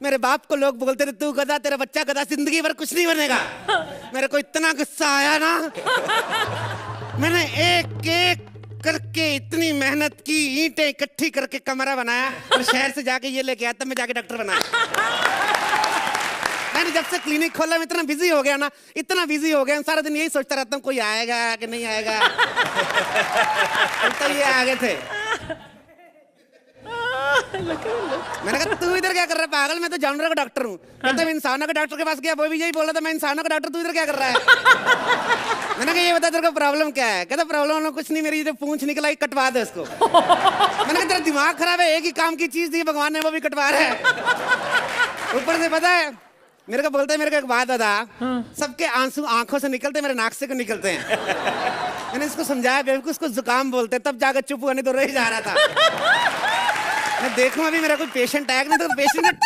मेरे बाप को लोग बोलते थे तू गधा, तेरा बच्चा गधा, जिंदगी भर कुछ नहीं बनेगा। मेरे को इतना गुस्सा आया ना, मैंने एक एक करके इतनी मेहनत की, ईंटें इकट्ठी करके कमरा बनाया और शहर से जाके ये लेके आया, तब मैं जाके डॉक्टर बनाया। मैंने जब से क्लिनिक खोला मैं इतना बिजी हो गया ना, इतना बिजी हो गया, सारा दिन यही सोचता रहता हूँ कोई आएगा कि नहीं आएगा। तो ये आ गए थे। मैंने कहा तू इधर क्या कर रहा है पागल, मैं तो जानवरों का डॉक्टर हूँ। कहता मैं इंसानों के डॉक्टर के पास गया, वो भी यही बोल रहा था मैं इंसानों का डॉक्टर, तू इधर क्या कर रहा है? मैंने कहा ये बता तेरे को प्रॉब्लम क्या है? कहता प्रॉब्लम कुछ नहीं, मेरी जो पूंछ निकला कटवा दे उसको। मैंने कहा तेरा दिमाग खराब है, एक ही काम की चीज दी भगवान ने, वो भी कटवा रहा है। ऊपर से पता है मेरे को बोलते हैं, मेरे को एक बात बता, सबके आंसू आंखों से निकलते, मेरे नाक से क्यों निकलते हैं? मैंने इसको समझाया बेवकूफ, उसको जुकाम बोलते हैं, तब जाकर चुप हुआ, नहीं तो रह जा रहा था। मैं देखूं अभी मेरा कोई पेशेंट आएगा, नहीं तो पेशेंट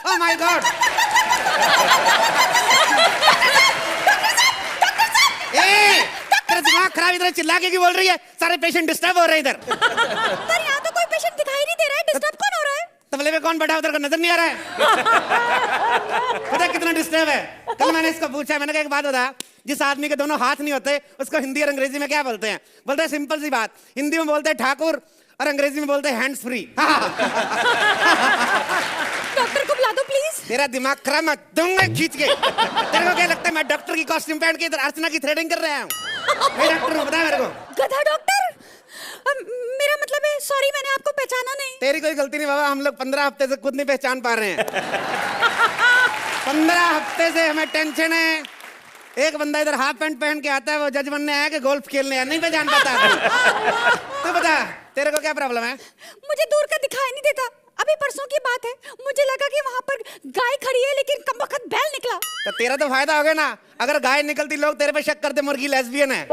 ओह माय गॉड। तेरा दिमाग खराब, इधर चिल्ला के क्यों बोल रही है? सारे पेशेंट डिस्टर्ब हो रहे हैं इधर। पर यहाँ तो कोई पेशेंट दिखाई नहीं दे रहा है, डिस्टर्ब कौन हो रहा है? तबले में कौन बैठा है उधर को नजर नहीं आ रहा है? पता है कितना डिस्टर्ब है? कल मैंने इसको पूछा, मैंने कहा एक बात बता, जिस आदमी के दोनों हाथ नहीं होते उसको हिंदी और अंग्रेजी में क्या बोलते हैं? बोलते हैं सिंपल सी बात, हिंदी में बोलते हैं ठाकुर और अंग्रेजी में बोलते हैं हैंड्स फ्री। डॉक्टर को बुला दो प्लीज। तेरा दिमाग खराब, मैं दूंगा खींच के। तेरे को क्या लगता है मैं डॉक्टर की कॉस्ट्यूम पहन के इधर अर्चना की थ्रेडिंग कर रहा हूँ? मैं डॉक्टर हूँ, बता मेरे को। गधा डॉक्टर? मेरा मतलब है, सॉरी मैंने आपको पहचाना नहीं। तेरी कोई गलती नहीं बाबा, हम लोग 15 हफ्ते से खुद नहीं पहचान पा रहे हैं। 15 हफ्ते से हमें टेंशन है। एक बंदा इधर हाफ पैंट पहन के आता है, वो जज बनने आया कि गोल्फ खेलने आया, नहीं पहचान पाता। तू बता तेरे को क्या प्रॉब्लम है? मुझे दूर का दिखाई नहीं देता। अभी परसों की बात है, मुझे लगा कि वहाँ पर गाय खड़ी है, लेकिन कमबख्त बैल निकला। तो तेरा तो फायदा हो गया ना, अगर गाय निकलती लोग तेरे पे शक करते मुर्गी लेस्बियन है।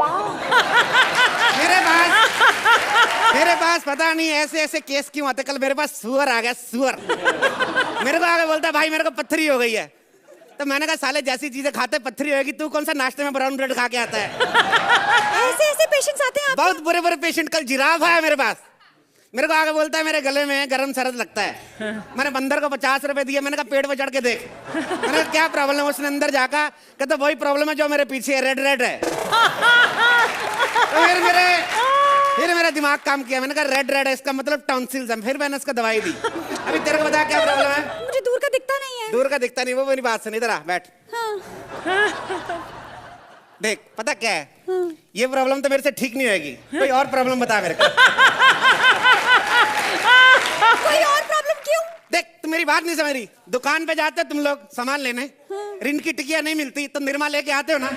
मेरे पास पता नहीं ऐसे ऐसे केस क्यों आते। कल मेरे पास सुअर आ गया, सुअर मेरे को आगे बोलता भाई मेरे को पत्थरी हो गई है। तो मैंने कहा साले जैसी चीजें खाते पत्थरी होगी, तू कौन सा नाश्ते में ब्राउन ब्रेड खा के आता है? ऐसे ऐसे पेशेंट्स आते हैं? बहुत बुरे बुरे पेशेंट। कल जिराफ आया मेरे पास, मेरे को आगे बोलता है मेरे गले में गरम सरद लगता है। मैंने बंदर को 50 रुपए दिए, मैंने कहा पेट पे चढ़ के देख। मैंने कहा क्या प्रॉब्लम है? उसने अंदर जाकर कहता वही प्रॉब्लम है जो मेरे पीछे है, रेड रेड है। तो फिर मेरा दिमाग काम किया, मैंने कहा रेड रेड है इसका मतलब टॉन्सिल्स है। फिर मैंने उसको दवाई दी। अभी तेरे को बता क्या प्रॉब्लम है? मुझे दूर का दिखता नहीं है। दूर का दिखता नहीं, वो मेरी बात सुन, इधर आ बैठ। देख पता क्या है, ये प्रॉब्लम तो मेरे से ठीक नहीं होगी, कोई और प्रॉब्लम बता मेरे को। कोई और प्रॉब्लम क्यों? देख तुम मेरी बात नहीं समझ रही। दुकान पे जाते तुम लोग सामान लेने, ऋण की टिकिया नहीं मिलती तो निरमा लेके आते हो ना।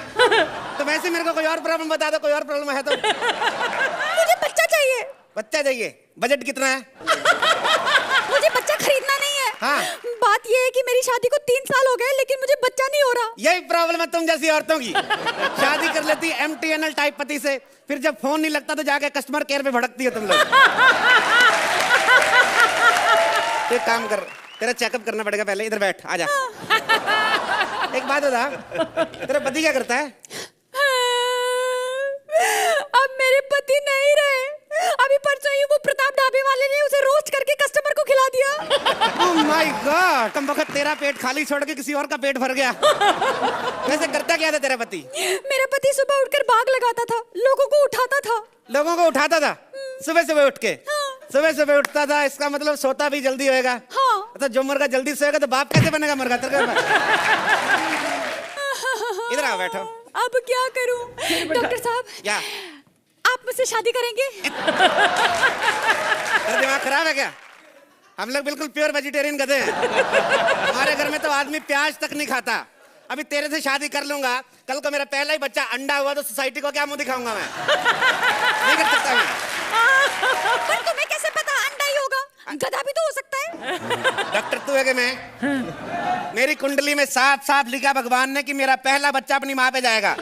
तो वैसे मेरे को कोई और प्रॉब्लम बता दो, कोई और प्रॉब्लम है तो। मुझे बच्चा चाहिए। बच्चा चाहिए? बजट कितना है? मुझे बच्चा खरीदना नहीं है। हाँ। बात ये है कि मेरी शादी को 3 साल हो गए, लेकिन मुझे बच्चा नहीं हो रहा। यही प्रॉब्लम है तुम जैसी औरतों की। शादी कर लेती MTNL टाइप पति से, फिर जब फोन नहीं लगता तो जाके कस्टमर केयर पे भड़कती है तुम लोग। एक काम कर, तेरा चेकअप करना पड़ेगा पहले, इधर बैठ, आजा। एक बात बता, तेरा पति क्या करता है? अब मेरे पति नहीं रहे। अभी परसों ही वो प्रताप ढाबे वाले ने उसे रोस्ट करके कस्टमर को खिला दिया। ओह माय गॉड, कम वक्त तेरा पेट खाली छोड़ के किसी और का पेट भर गया। वैसे करता क्या था तेरा पति? मेरा पति सुबह उठकर बाग लगाता था, लोगों को उठाता था। लोगों को उठाता था सुबह सुबह उठ के? सुबह सुबह उठता था, इसका मतलब सोता भी जल्दी होएगा। हाँ। तो जो मुर्गा जल्दी सोएगा तो बाप कैसे बनेगा मुर्गा? इधर आओ बैठो। अब क्या करूं? डॉक्टर साहब क्या आप मुझसे शादी करेंगे? तेरा दिमाग खराब है क्या? हम लोग बिल्कुल प्योर वेजिटेरियन गधे हैं। हमारे घर में तो आदमी प्याज तक नहीं खाता। अभी तेरे से शादी कर लूंगा, कल को मेरा पहला ही बच्चा अंडा हुआ तो सोसाइटी को क्या मुंह दिखाऊंगा मैं? नहीं कर सकता मैं। पर तुम्हें कैसे पता अंडा ही होगा? गधा भी तो हो सकता है। डॉक्टर तू है कि मैं? मेरी कुंडली में साफ साफ लिखा भगवान ने कि मेरा पहला बच्चा अपनी माँ पे जाएगा।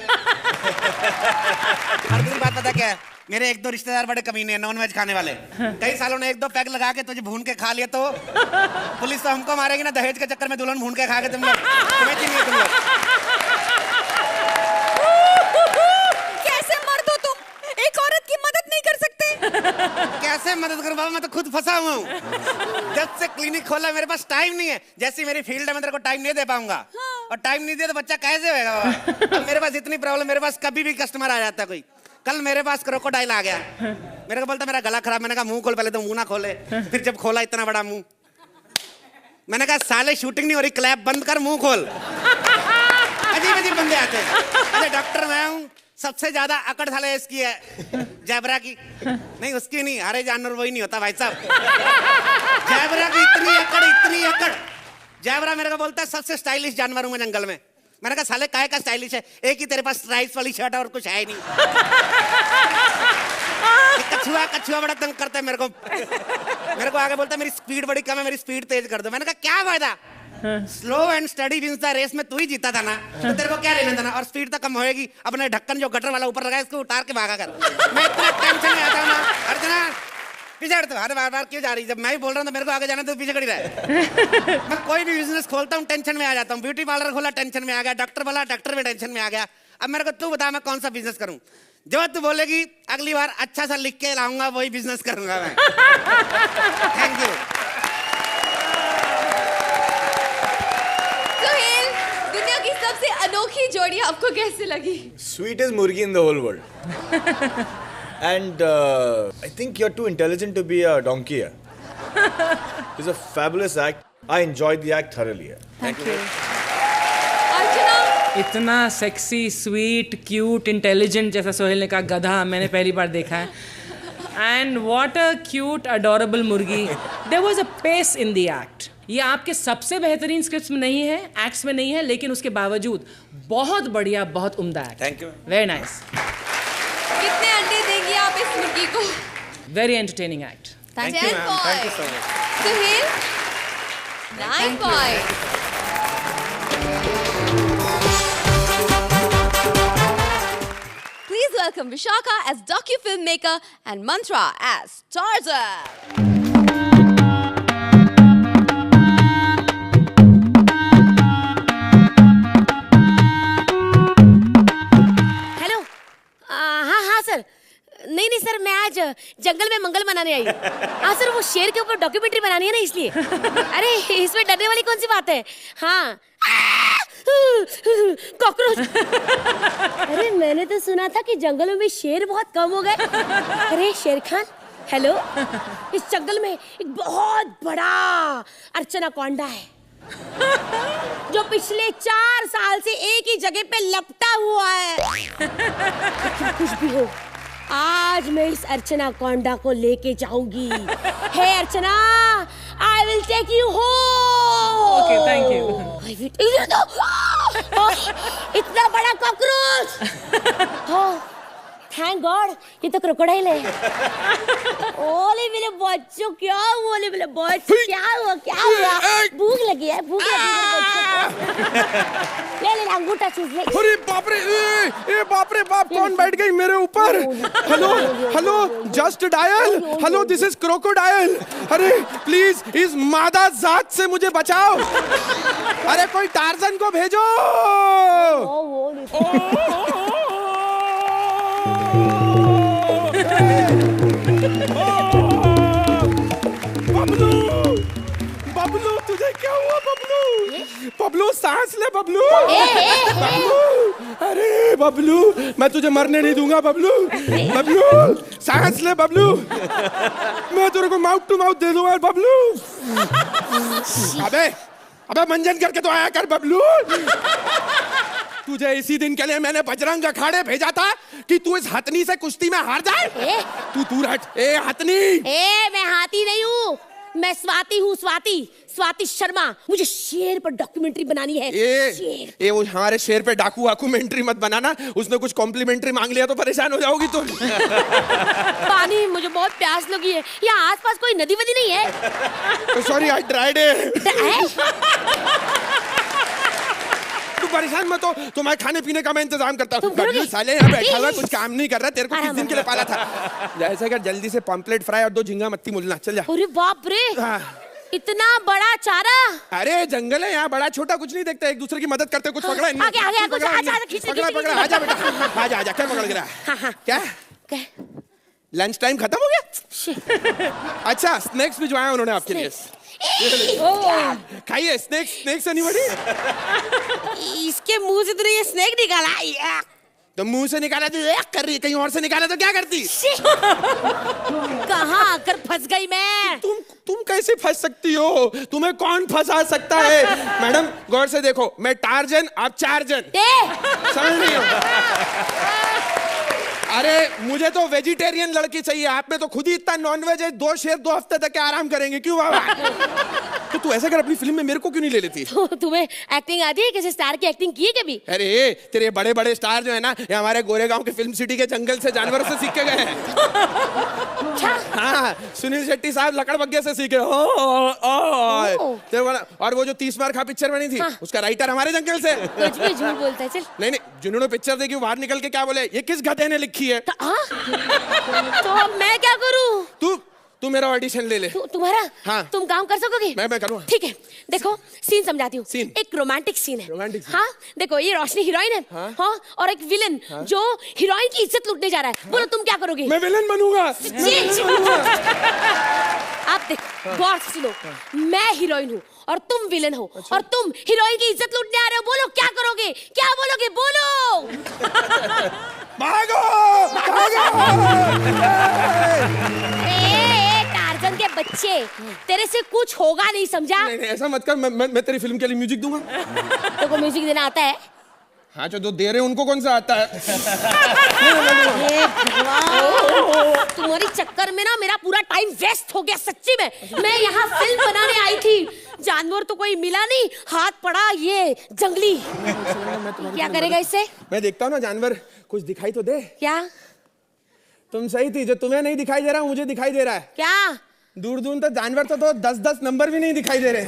हर दिन बात पता क्या है, मेरे एक दो रिश्तेदार बड़े कमीने हैं, नॉन वेज खाने वाले। कई सालों ने एक दो पैक लगा के तुझे भून के खा लिया तो पुलिस तो हमको मारेगी ना, दहेज के चक्कर में दुल्हन भून के खा के तुम लोग, तुम्हें चाहिए तुम लोग। कैसे मर्द हो तुम, एक औरत की मदद नहीं कर सकते? कैसे मदद करूं बाबा, मैं तो खुद फंसा हुआ हूँ। जब से क्लिनिक खोला मेरे पास टाइम नहीं है, जैसी मेरी फील्ड है मैं तेरे को टाइम नहीं दे पाऊंगा। और टाइम नहीं दिया तो बच्चा कैसे होगा बाबा? मेरे पास इतनी प्रॉब्लम, मेरे पास कभी भी कस्टमर आ जाता है कोई। कल मेरे पास क्रोकोडाइल आ गया, मेरे को बोलता मेरा गला खराब। मैंने कहा मुंह खोल, पहले तो मुंह ना खोले। फिर जब खोला इतना बड़ा मुंह, मैंने कहा साले शूटिंग नहीं हो रही, क्लैप बंद कर, मुंह खोल। अजीब अजीब बंदे आते हैं। अरे डॉक्टर मैं हूँ, सबसे ज्यादा अकड़ साले इसकी है, जैबरा की। नहीं उसकी नहीं, हरे जानवर वही नहीं होता भाई साहब। जैबरा की इतनी अकड़। जैबरा मेरे को बोलता है सबसे स्टाइलिश जानवर हूँ मैं जंगल में। मैंने कहा साले काहे का स्टाइलिश है, एक ही तेरे पास स्ट्राइप्स वाली शर्ट है और कुछ है ही नहीं। कछुआ बड़ा तंग करता है मेरे को आगे बोलता है मेरी स्पीड बड़ी कम है, मेरी स्पीड तेज कर दो। मैंने कहा क्या फायदा, slow and steady wins the race में तू ही जीता था ना, तो तेरे को क्या लेना था ना। और स्पीड तो कम होएगी, अपने ढक्कन जो गटर वाला ऊपर लगा है इसको उतार के भागा कर। मैं इतना टेंशन में आता हूँ ना, अर्चना पीछे हट, अरे बार क्यों जा रही? जब मैं भी बोल रहा हूँ तो मेरे को आगे जाना तो पीछे खड़ी रहे। मैं कोई भी बिजनेस खोलता हूँ टेंशन में आ जाता हूँ। ब्यूटी पार्लर खोला टेंशन में आ गया, डॉक्टर बोला डॉक्टर में टेंशन में आ गया। अब मेरे को तू बता मैं कौन सा बिजनेस करूँ? जो तू बोलेगी अगली बार अच्छा सा लिख के लाऊंगा वही बिजनेस करूंगा मैं। Thank you. सुहेल, दुनिया की सबसे अनोखी जोड़ी आपको कैसे लगी? Sweetest murgi in the whole world. And I think you're too intelligent to be a donkey. It's a fabulous act. I enjoyed the act thoroughly. Thank you. अर्चना, इतना सेक्सी, स्वीट, क्यूट, इंटेलिजेंट, जैसा सोहेल ने कहा गधा, मैंने पहली बार देखा है। And what a cute adorable मुर्गी। There was a pace in the act. ये आपके सबसे बेहतरीन स्क्रिप्ट्स में नहीं है, एक्ट्स में नहीं है, लेकिन उसके बावजूद बहुत बढ़िया, बहुत उम्दा act. Thank you. Very nice. कितने अंडे देंगे आप इस मुर्गी को? Very entertaining act. Thank you ma'am, thank you so much. Suhail, 9 points. Please welcome Vishaka as docu-filmmaker and Mantra as Tarzan. Hello, हाँ सर। नहीं सर, मैं आज जंगल में मंगल मनाने आई। हाँ सर, वो शेर के ऊपर डॉक्यूमेंट्री बनानी है ना, इसलिए। अरे इसमें डरने वाली कौन सी बात है? हाँ, कॉकरोच। अरे मैंने तो सुना था कि जंगलों में शेर बहुत कम हो गए। अरे शेर खान, हेलो, इस जंगल में एक बहुत बड़ा अर्चना कोंडा है जो पिछले 4 साल से एक ही जगह पे लपटा हुआ है। कुछ भी हो, आज मैं इस अर्चना कोंडा को लेके जाऊंगी। Hey Archana, I will take you home. Okay, thank you. इतना बड़ा कॉकरोच। थैंक गॉड, ये तो क्रोकोडाइल है। ओले मेरे बच्चों, क्या हुआ? मेरे बच्चों, क्या हुआ? भूख लगी है, भूख लगी है। ले अंगूठा चूस ले। अरे बाप रे, ए बाप रे बाप, कौन बैठ गई मेरे ऊपर? Hello, just dial. Hello, this is crocodile. अरे प्लीज इस मादा जात से मुझे बचाओ। अरे कोई टार्जन को भेजो। बबलू, तुझे क्या हुआ बबलू? बबलू सांस ले बबलू। अरे बबलू, मैं तुझे मरने नहीं दूंगा बबलू। सांस ले बबलू, मैं तेरे को माउथ टू माउथ दे दूंगा बबलू। अबे मंजन करके तो आया कर बबलू। तुझे इसी दिन के लिए मैंने बजरंग अखाड़े भेजा था कि तू इस हथनी से कुश्ती में हार जाए। तू दूर हट। ए हथनी। मैं हाथी नहीं हूँ, मैं स्वाति हूँ, स्वाति शर्मा। मुझे शेर पर डॉक्यूमेंट्री बनानी है। ये वो हमारे शेर पे डॉक्यूमेंट्री मत बनाना, उसने कुछ कॉम्प्लीमेंट्री मांग लिया तो परेशान हो जाओगी तुम। पानी, मुझे बहुत प्यास लगी है। यहाँ आसपास कोई नदी वदी नहीं है? सॉरी आई ड्राइड तू परेशान मत हो, तुम्हारे खाने पीने का मैं इंतजाम करता हूँ। साले यहाँ बैठा हुआ कुछ काम नहीं कर रहा, तेरे को किस दिन के लिए पाला था? जैसे कर जल्दी से पॉम्पलेट फ्राई और 2 झींगा मत्ती मुलना, चल जा। अरे बाप रे, इतना बड़ा चारा। अरे जंगल है यहाँ, बड़ा छोटा कुछ नहीं देखते, एक दूसरे की मदद करते। कुछ पकड़ा आगे कुछ आजा, पकड़ा, आजा बेटा, आजा। क्या पकड़ गिरा? क्या लंच टाइम खत्म हो गया? अच्छा स्नैक्स भिजवाया उन्होंने आपके लिए, खाइए। Snacks anybody? इसके मुंह से तूने ये स्नैक निकाला? तो मुंह से निकाला तो कर रही, कहीं और से निकाला तो क्या करती? कहाँ आकर फंस गई मैं? तुम कैसे फंस सकती हो? तुम्हें कौन फंसा सकता है? मैडम गौर से देखो, मैं टार्जन, आप 4 जन। समझ नहीं हो? अरे मुझे तो वेजिटेरियन लड़की चाहिए, आप में तो खुद ही इतना नॉनवेज है। 2 शेर 2 हफ्ते तक आराम करेंगे, क्यों बाबा? तो तू ऐसा कर, अपनी फिल्म में मेरे को क्यों नहीं ले लेती? तो तुम्हें एक्टिंग आती है? किसी स्टार की एक्टिंग की है कभी? अरे तेरे बड़े बड़े स्टार जो है ना, ये हमारे गोरेगांव के फिल्म सिटी के जंगल से, जानवरों से सीख के गए हैं। हाँ, सुनील शेट्टी साहब लकड़बग्गे से सीखे। और वो जो 30 बार खा पिक्चर बनी थी, उसका राइटर हमारे जंगल से। कुछ भी झूठ बोलता है। चल नहीं, जिन्होंने पिक्चर देखी बाहर निकल के क्या बोले, ये किस गधे ने लिखी है? तो अब मैं क्या करूं? तू मेरा ऑडिशन ले ले। तुम्हारा? हाँ। तुम काम कर सकोगे? मैं करूँगा। ठीक है, देखो सीन समझाती हूँ। एक रोमांटिक सीन है। हाँ, देखो ये रोशनी हीरोइन है। हाँ, और एक विलन जो हीरोइन की इज्जत लूटने जा रहा है। बोलो तुम क्या करोगे? मैं विलन बनूंगा। आप देखो, गौर से सुनो। मैं हीरोइन हूँ और तुम विलन हो, और तुम हीरोइन की इज्जत लूटने आ रहे हो। बोलो क्या करोगे? क्या बोलोगे? बोलो। भागो! टार्जन के बच्चे, तेरे से कुछ होगा नहीं, समझा? नहीं, ऐसा मत कर। मैं तेरी फिल्म के लिए म्यूजिक दूंगा। तो को म्यूजिक देना आता है? हाँ, जो दे रहे उनको कौन सा आता है? तुम्हारी चक्कर में ना मेरा पूरा टाइम वेस्ट हो गया, सच्ची में। मैं यहाँ फिल्म बनाने आई थी, जानवर तो कोई मिला नहीं, हाथ पड़ा ये जंगली। क्या करेगा इससे? मैं देखता हूँ ना जानवर, कुछ दिखाई तो दे। क्या? तुम सही थी, जो तुम्हें नहीं दिखाई दे रहा मुझे दिखाई दे रहा है। क्या? दूर तक जानवर तो 10-10 नंबर भी नहीं दिखाई दे रहे।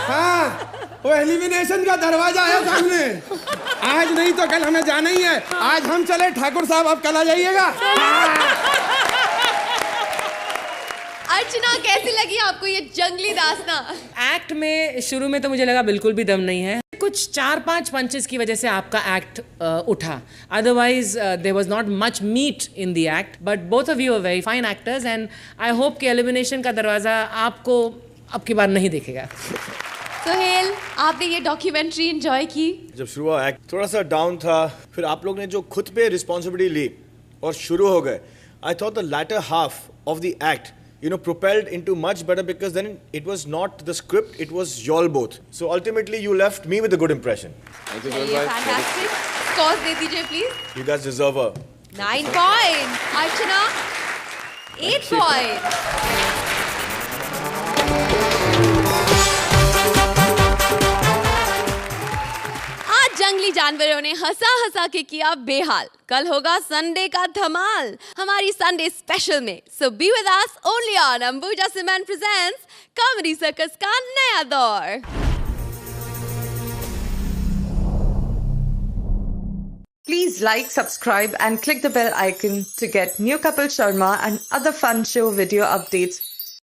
हाँ, वो एलिमिनेशन का दरवाजा है सामने। आज नहीं तो कल हमें जाना ही है। आज हम चले ठाकुर साहब, आप कल आ जाइएगा। अर्चना, कैसी लगी आपको ये जंगली दास्तां? एक्ट में शुरू में तो मुझे लगा बिल्कुल भी दम नहीं है, कुछ 4-5 पंचेस की वजह से आपका एक्ट उठा। Otherwise there was not much meat in the act, but both of you are very fine actors and I hope कि एलिमिनेशन का दरवाजा आपको अब की बार नहीं देखेगा। सोहेल, आपने ये डॉक्यूमेंट्री एंजॉय की? जब शुरू हुआ एक्ट थोड़ा सा डाउन था, फिर आप लोग ने जो खुद पे रिस्पॉन्सिबिलिटी ली और शुरू हो गए, I thought the latter half of the act propelled into much better, because then it was not the script, it was y'all both. So ultimately you left me with a good impression. Thank you so much. Fantastic. Scores दे दीजिए please. You guys deserve a 9 points. Archana, 8 points. जंगली जानवरों ने हंसा के किया बेहाल। कल होगा Sunday का धमाल हमारी संडे स्पेशल में। So be with us only on Ambuja cement presents comedy circus का नया दौर। Please like, subscribe and click the bell icon to get new Kapil Sharma and other fun show video updates